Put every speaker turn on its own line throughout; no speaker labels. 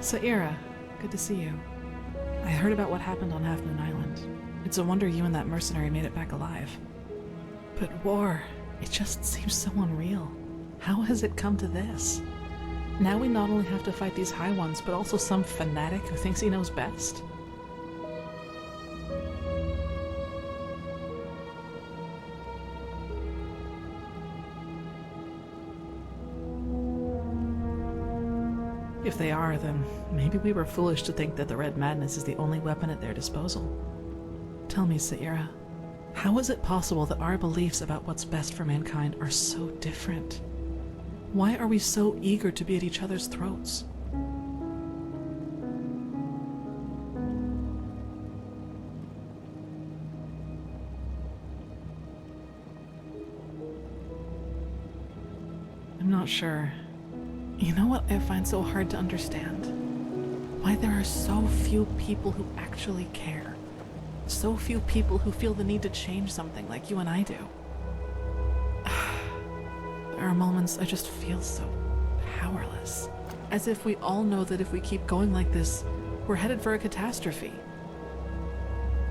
Saira, good to see you. I heard about what happened on Half Moon Island. It's a wonder you and that mercenary made it back alive. But war, it just seems so unreal. How has it come to this? Now we not only have to fight these High Ones, but also some fanatic who thinks he knows best? If they are, then maybe we were foolish to think that the Red Madness is the only weapon at their disposal. Tell me, Saira, how is it possible that our beliefs about what's best for mankind are so different? Why are we so eager to be at each other's throats? I'm not sure. You know what I find so hard to understand? Why there are so few people who actually care. So few people who feel the need to change something like you and I do. There are moments I just feel so powerless. As if we all know that if we keep going like this, we're headed for a catastrophe.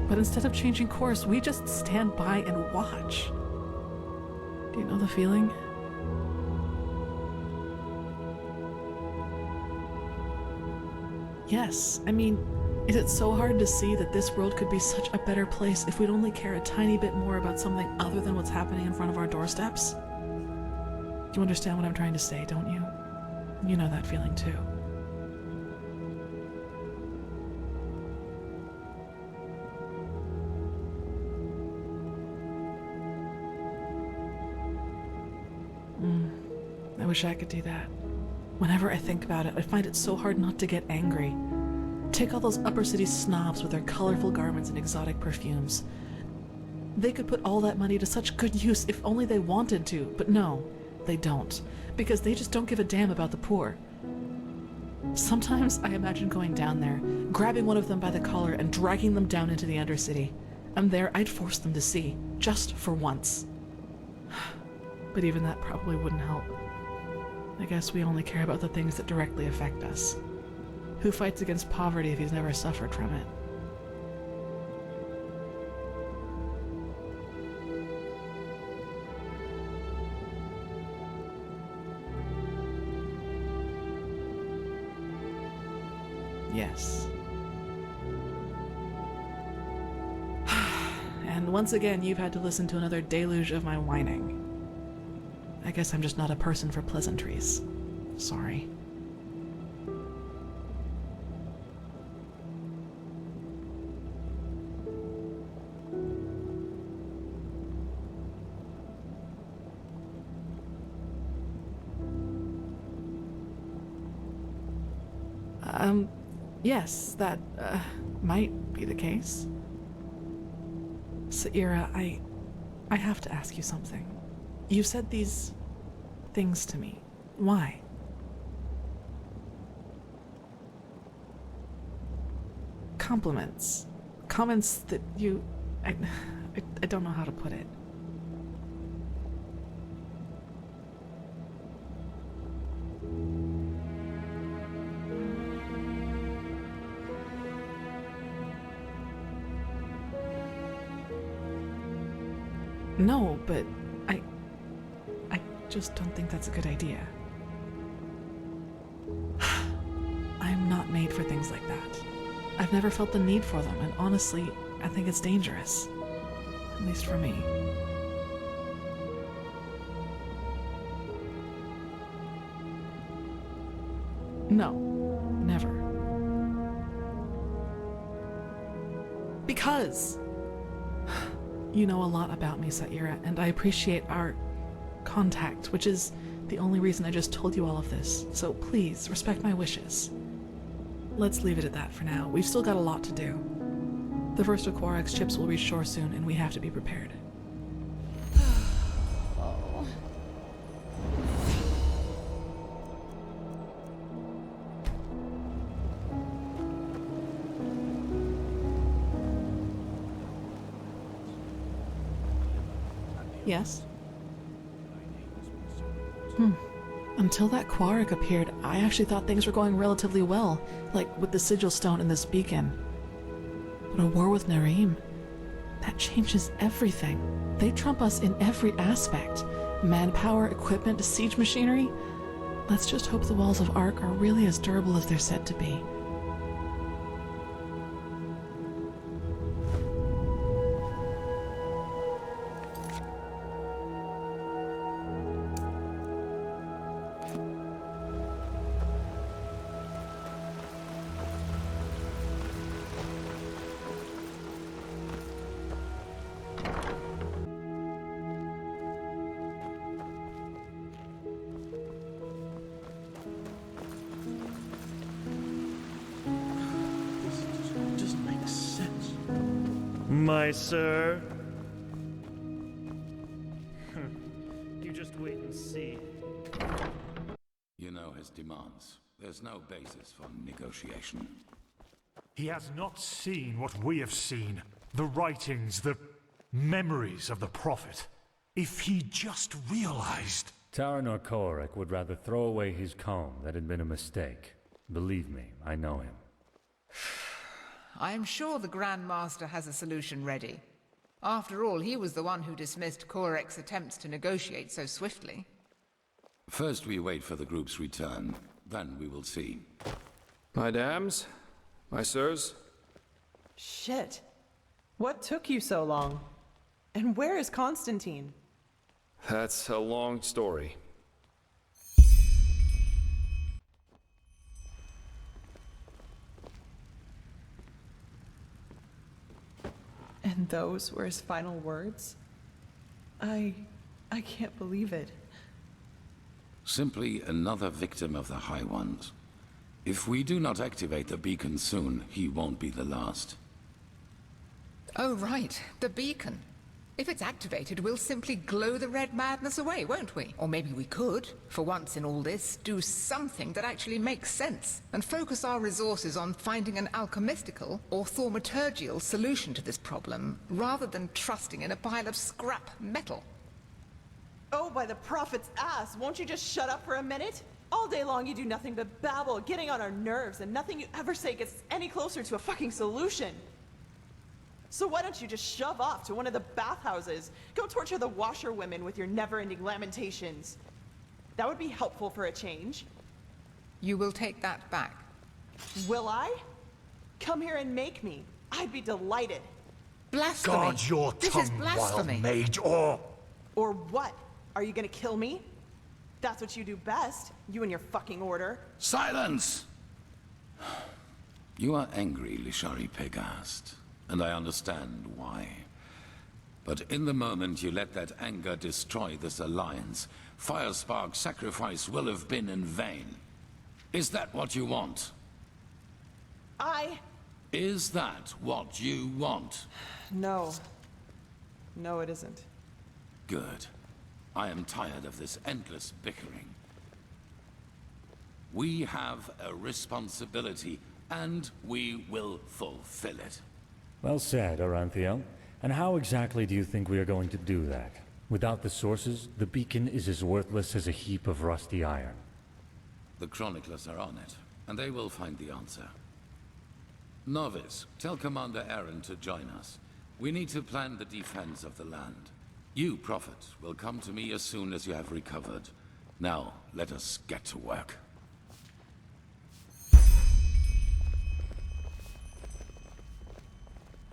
But instead of changing course, we just stand by and watch. Do you know the feeling? Yes, I mean, is it so hard to see that this world could be such a better place if we'd only care a tiny bit more about something other than what's happening in front of our doorsteps? You understand what I'm trying to say, don't you? You know that feeling too. I wish I could do that. Whenever I think about it, I find it so hard not to get angry. Take all those upper city snobs with their colorful garments and exotic perfumes. They could put all that money to such good use if only they wanted to, but no, they don't, because they just don't give a damn about the poor. Sometimes I imagine going down there, grabbing one of them by the collar and dragging them down into the Undercity. And there I'd force them to see, just for once. But even that probably wouldn't help. I guess we only care about the things that directly affect us. Who fights against poverty if he's never suffered from it? Yes. And once again, you've had to listen to another deluge of my whining. I guess I'm just not a person for pleasantries. Sorry. Yes, that, might be the case. Saira, I have to ask you something. You said these things to me. Why? Compliments. Comments that you... I don't know how to put it. No, but I just don't think that's a good idea. I'm not made for things like that. I've never felt the need for them, and honestly, I think it's dangerous. At least for me. No, never. Because you know a lot about me, Saira, and I appreciate our contact, which is the only reason I just told you all of this. So please, respect my wishes. Let's leave it at that for now. We've still got a lot to do. The first of Quarak's ships will reach shore soon, and we have to be prepared.
Oh.
Yes? Until that Quark appeared, I actually thought things were going relatively well, like with the sigil stone and this beacon. But a war with Narim, that changes everything. They trump us in every aspect. Manpower, equipment, siege machinery. Let's just hope the walls of Ark are really as durable as they're said to be.
My sir. You just wait and see.
You know his demands. There's no basis for negotiation.
He has not seen what we have seen. The writings, the memories of the Prophet. If he just realized...
Taranor Korek would rather throw away his comb that had been a mistake. Believe me, I know him.
I am sure the Grand Master has a solution ready. After all, he was the one who dismissed Korek's attempts to negotiate so swiftly.
First we wait for the group's return, then we will see.
My dams, my sirs.
Shit. What took you so long? And where is Constantine?
That's a long story.
And those were his final words? I can't believe it.
Simply another victim of the High Ones. If we do not activate the beacon soon, he won't be the last.
Oh, right, the beacon. If it's activated, we'll simply glow the red madness away, won't we? Or maybe we could, for once in all this, do something that actually makes sense, and focus our resources on finding an alchemistical or thaumaturgical solution to this problem, rather than trusting in a pile of scrap metal.
Oh, by the Prophet's ass, won't you just shut up for a minute? All day long you do nothing but babble, getting on our nerves, and nothing you ever say gets any closer to a fucking solution. So why don't you just shove off to one of the bathhouses? Go torture the washerwomen with your never-ending lamentations. That would be helpful for a change.
You will take that back.
Will I? Come here and make me. I'd be delighted.
Blasphemy!
Guard your
This
tongue,
is blasphemy!
wild mage, or...
Or what? Are you gonna kill me? That's what you do best, you and your fucking order.
Silence! You are angry, Lishari Pegast, and I understand why. But in the moment you let that anger destroy this alliance, Firespark's sacrifice will have been in vain. Is that what you want? Is that what you want?
No. No, it isn't.
Good. I am tired of this endless bickering. We have a responsibility, and we will fulfill it.
Well said, Aranthiel. And how exactly do you think we are going to do that? Without the sources, the beacon is as worthless as a heap of rusty iron.
The chroniclers are on it, and they will find the answer. Novice, tell Commander Aaron to join us. We need to plan the defense of the land. You, Prophet, will come to me as soon as you have recovered. Now, let us get to work.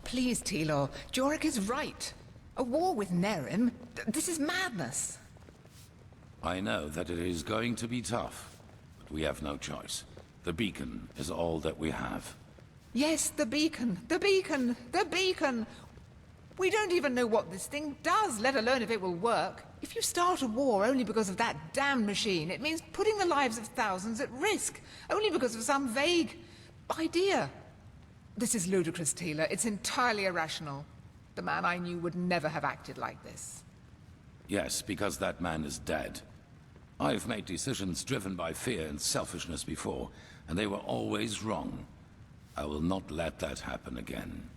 Please, Tilor, Jorik is right. A war with Nerim? This is madness.
I know that it is going to be tough, but we have no choice. The beacon is all that we have.
Yes, the beacon, the beacon, the beacon! We don't even know what this thing does, let alone if it will work. If you start a war only because of that damned machine, it means putting the lives of thousands at risk, only because of some vague idea. This is ludicrous, Taylor. It's entirely irrational. The man I knew would never have acted like this.
Yes, because that man is dead. I've made decisions driven by fear and selfishness before, and they were always wrong. I will not let that happen again.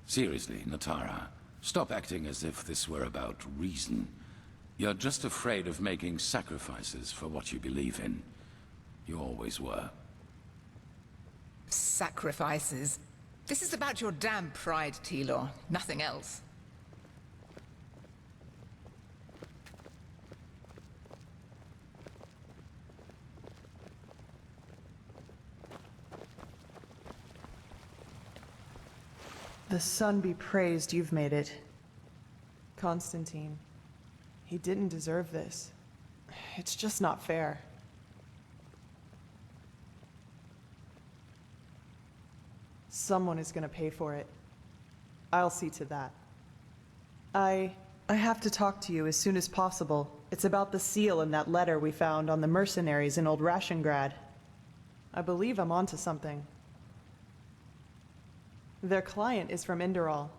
Seriously, Natara, stop acting as if this were about reason. You're just afraid of making sacrifices for what you believe in. You always were.
Sacrifices. This is about your damn pride, Tilor. Nothing else.
The sun be praised you've made it. Constantine. He didn't deserve this. It's just not fair. Someone is gonna pay for it. I'll see to that. I have to talk to you as soon as possible. It's about the seal in that letter we found on the mercenaries in Old Rashengrad. I believe I'm onto something. Their client is from Enderal.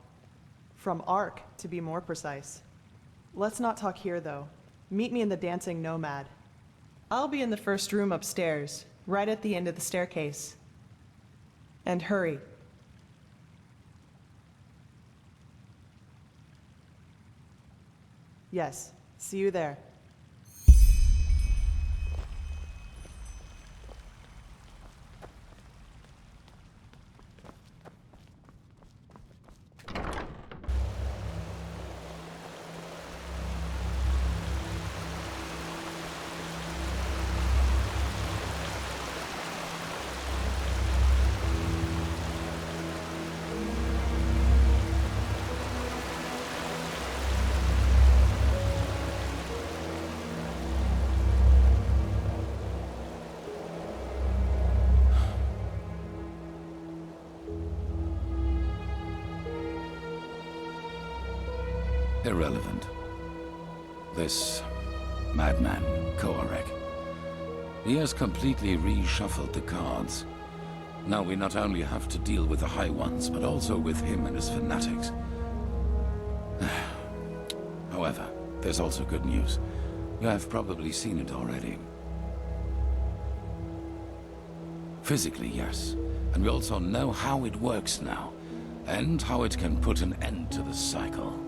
From Ark, to be more precise. Let's not talk here, though. Meet me in the Dancing Nomad. I'll be in the first room upstairs, right at the end of the staircase. And hurry. Yes, see you there.
Irrelevant. This madman, Koarek. He has completely reshuffled the cards. Now we not only have to deal with the High Ones, but also with him and his fanatics. However, there's also good news. You have probably seen it already. Physically, yes. And we also know how it works now, and how it can put an end to the cycle.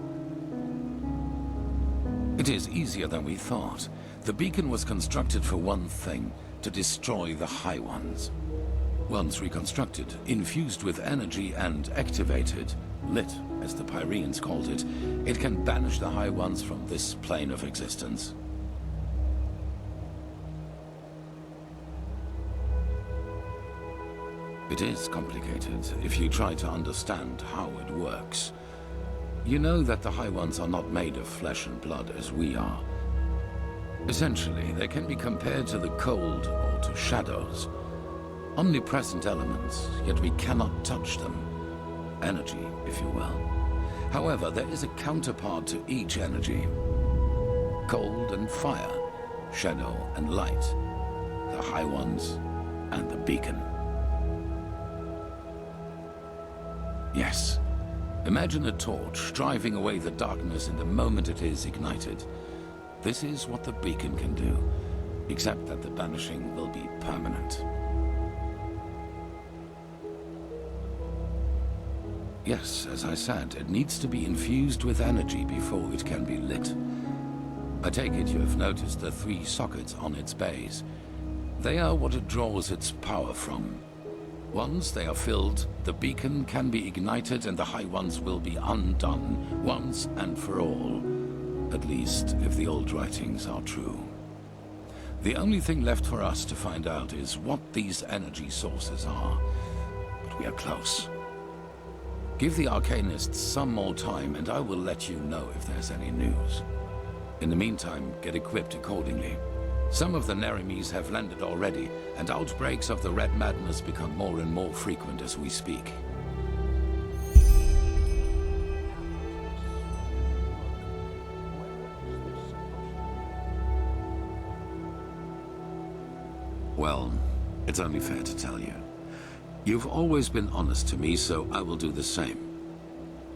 It is easier than we thought. The beacon was constructed for one thing, to destroy the High Ones. Once reconstructed, infused with energy and activated, lit, as the Pyreans called it, it can banish the High Ones from this plane of existence. It is complicated if you try to understand how it works. You know that the High Ones are not made of flesh and blood as we are. Essentially, they can be compared to the cold or to shadows. Omnipresent elements, yet we cannot touch them. Energy, if you will. However, there is a counterpart to each energy. Cold and fire, shadow and light. The High Ones and the beacon. Yes. Imagine a torch driving away the darkness in the moment it is ignited. This is what the beacon can do, except that the banishing will be permanent. Yes, as I said, it needs to be infused with energy before it can be lit. I take it you have noticed the 3 sockets on its base. They are what it draws its power from. Once they are filled, the beacon can be ignited and the High Ones will be undone, once and for all. At least, if the old writings are true. The only thing left for us to find out is what these energy sources are. But we are close. Give the Arcanists some more time and I will let you know if there's any news. In the meantime, get equipped accordingly. Some of the Neremes have landed already, and outbreaks of the Red Madness become more and more frequent as we speak. Well, it's only fair to tell you. You've always been honest to me, so I will do the same.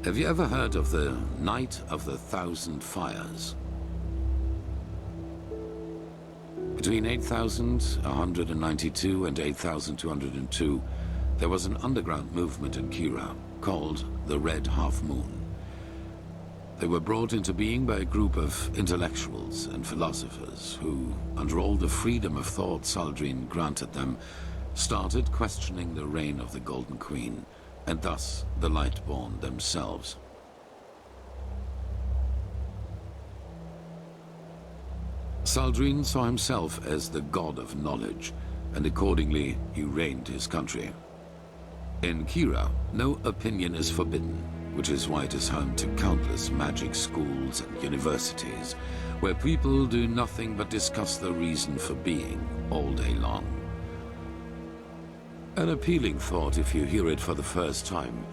Have you ever heard of the Night of the 1,000 Fires? Between 8,192 and 8,202, there was an underground movement in Kira called the Red Half Moon. They were brought into being by a group of intellectuals and philosophers who, under all the freedom of thought Saldrine granted them, started questioning the reign of the Golden Queen, and thus the Lightborn themselves. Saldrine saw himself as the god of knowledge, and accordingly he reigned his country. In Kira, no opinion is forbidden, which is why it is home to countless magic schools and universities, where people do nothing but discuss the reason for being all day long. An appealing thought if you hear it for the first time,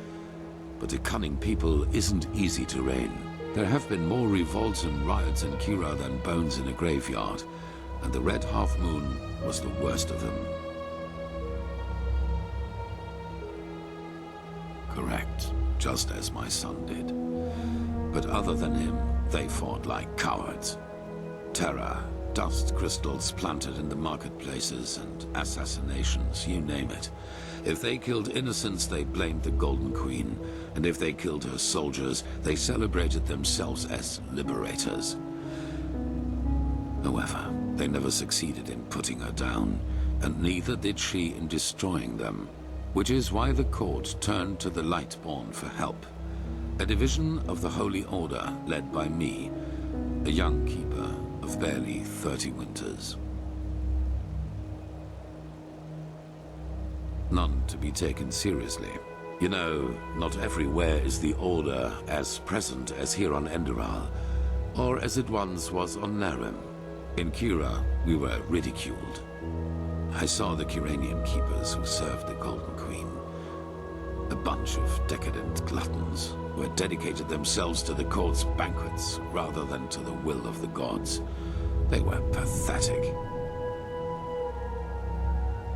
but a cunning people isn't easy to reign. There have been more revolts and riots in Kira than bones in a graveyard, and the Red Half Moon was the worst of them. Correct, just as my son did. But other than him, they fought like cowards. Terror, dust crystals planted in the marketplaces, and assassinations, you name it. If they killed innocents, they blamed the Golden Queen, and if they killed her soldiers, they celebrated themselves as liberators. However, they never succeeded in putting her down, and neither did she in destroying them, which is why the court turned to the Lightborn for help. A division of the Holy Order led by me, a young keeper of barely 30 winters. None to be taken seriously. You know, not everywhere is the Order as present as here on Enderal, or as it once was on Narim. In Kira, we were ridiculed. I saw the Kiranian keepers who served the Golden Queen. A bunch of decadent gluttons who had dedicated themselves to the court's banquets rather than to the will of the gods. They were pathetic.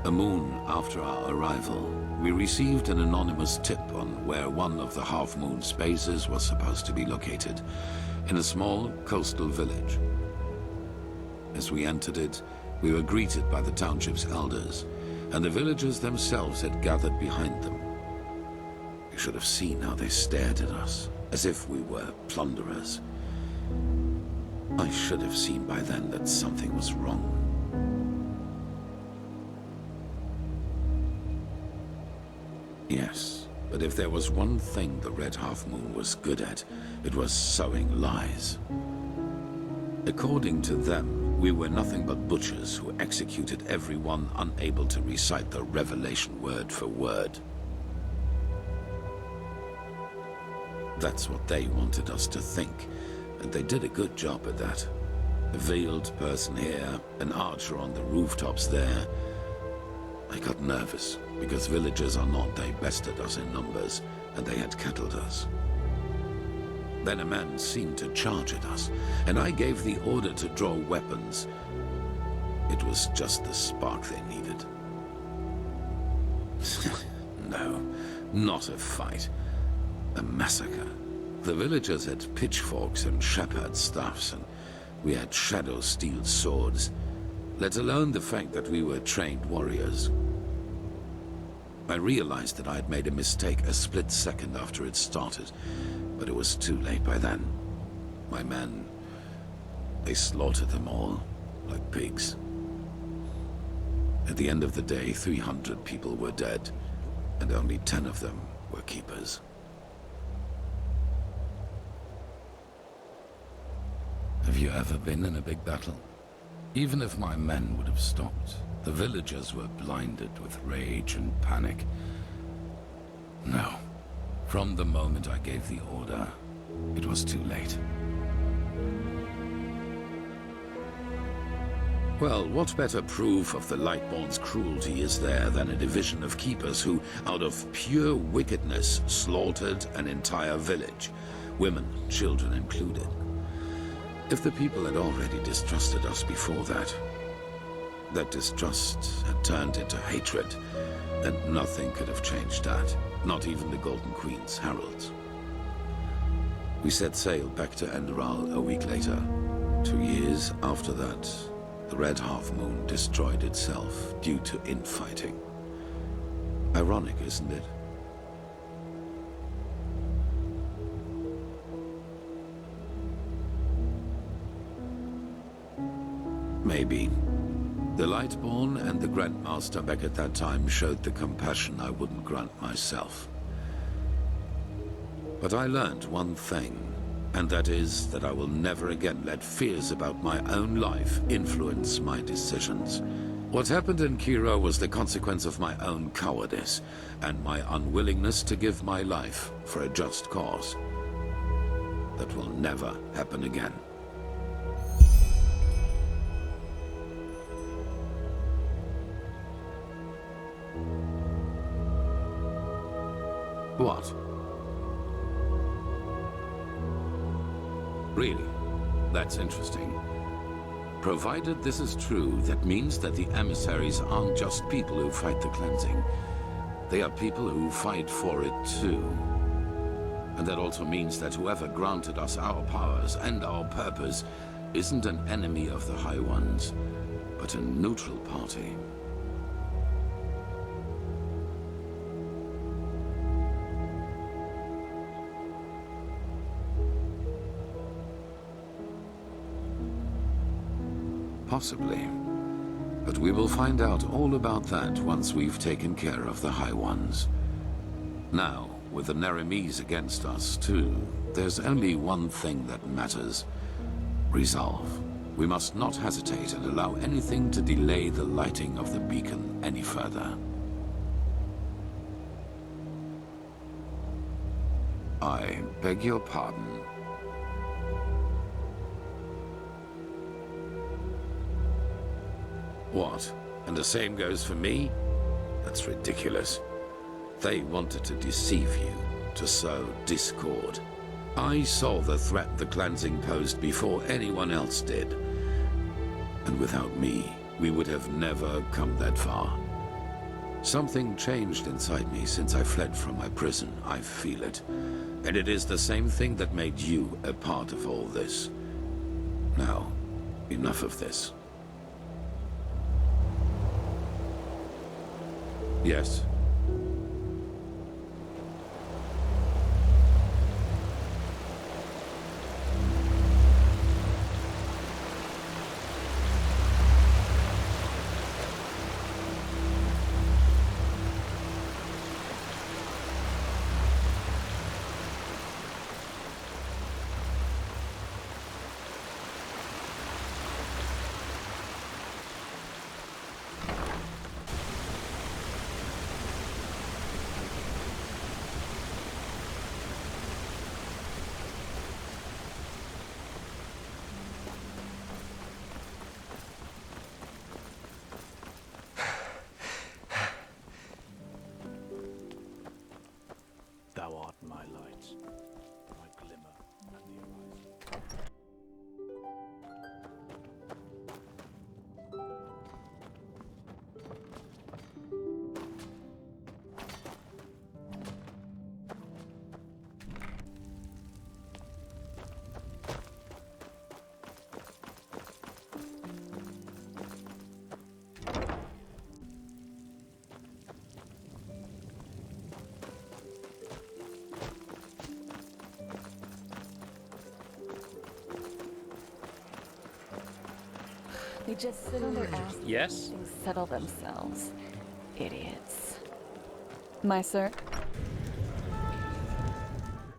A moon after our arrival, we received an anonymous tip on where one of the half-moon's bases was supposed to be located, in a small coastal village. As we entered it, we were greeted by the township's elders, and the villagers themselves had gathered behind them. You should have seen how they stared at us, as if we were plunderers. I should have seen by then that something was wrong. Yes, but if there was one thing the Red Half Moon was good at, it was sowing lies. According to them, we were nothing but butchers who executed everyone unable to recite the revelation word for word. That's what they wanted us to think, and they did a good job at that. A veiled person here, an archer on the rooftops there. I got nervous, because villagers are not, they bested us in numbers, and they had kettled us. Then a man seemed to charge at us, and I gave the order to draw weapons. It was just the spark they needed. No, not a fight. A massacre. The villagers had pitchforks and shepherd staffs, and we had shadow steel swords, let alone the fact that we were trained warriors. I realized that I had made a mistake a split second after it started, but it was too late by then. My men, they slaughtered them all, like pigs. At the end of the day, 300 people were dead, and only 10 of them were keepers. Have you ever been in a big battle? Even if my men would have stopped, the villagers were blinded with rage and panic. No. From the moment I gave the order, it was too late. Well, what better proof of the Lightborn's cruelty is there than a division of keepers who, out of pure wickedness, slaughtered an entire village, women and children included. If the people had already distrusted us before that, that distrust had turned into hatred, and nothing could have changed that, not even the Golden Queen's heralds. We set sail back to Enderal a week later. 2 years after that, the Red Half Moon destroyed itself due to infighting. Ironic, isn't it? Maybe. The Lightborn and the Grandmaster back at that time showed the compassion I wouldn't grant myself. But I learned one thing, and that is that I will never again let fears about my own life influence my decisions. What happened in Kira was the consequence of my own cowardice, and my unwillingness to give my life for a just cause. That will never happen again. What? Really? That's interesting. Provided this is true, that means that the emissaries aren't just people who fight the cleansing. They are people who fight for it too. And that also means that whoever granted us our powers and our purpose isn't an enemy of the High Ones, but a neutral party. Possibly. But we will find out all about that once we've taken care of the High Ones. Now, with the Neramis against us too, there's only one thing that matters. Resolve. We must not hesitate and allow anything to delay the lighting of the beacon any further. I beg your pardon. What? And the same goes for me? That's ridiculous. They wanted to deceive you, to sow discord. I saw the threat the cleansing posed before anyone else did. And without me, we would have never come that far. Something changed inside me since I fled from my prison. I feel it. And it is the same thing that made you a part of all this. Now, enough of this. Yes.
Thou art my light, my glimmer at the horizon.
They just sit on their asses
Yes?
and settle themselves. Idiots. My sir?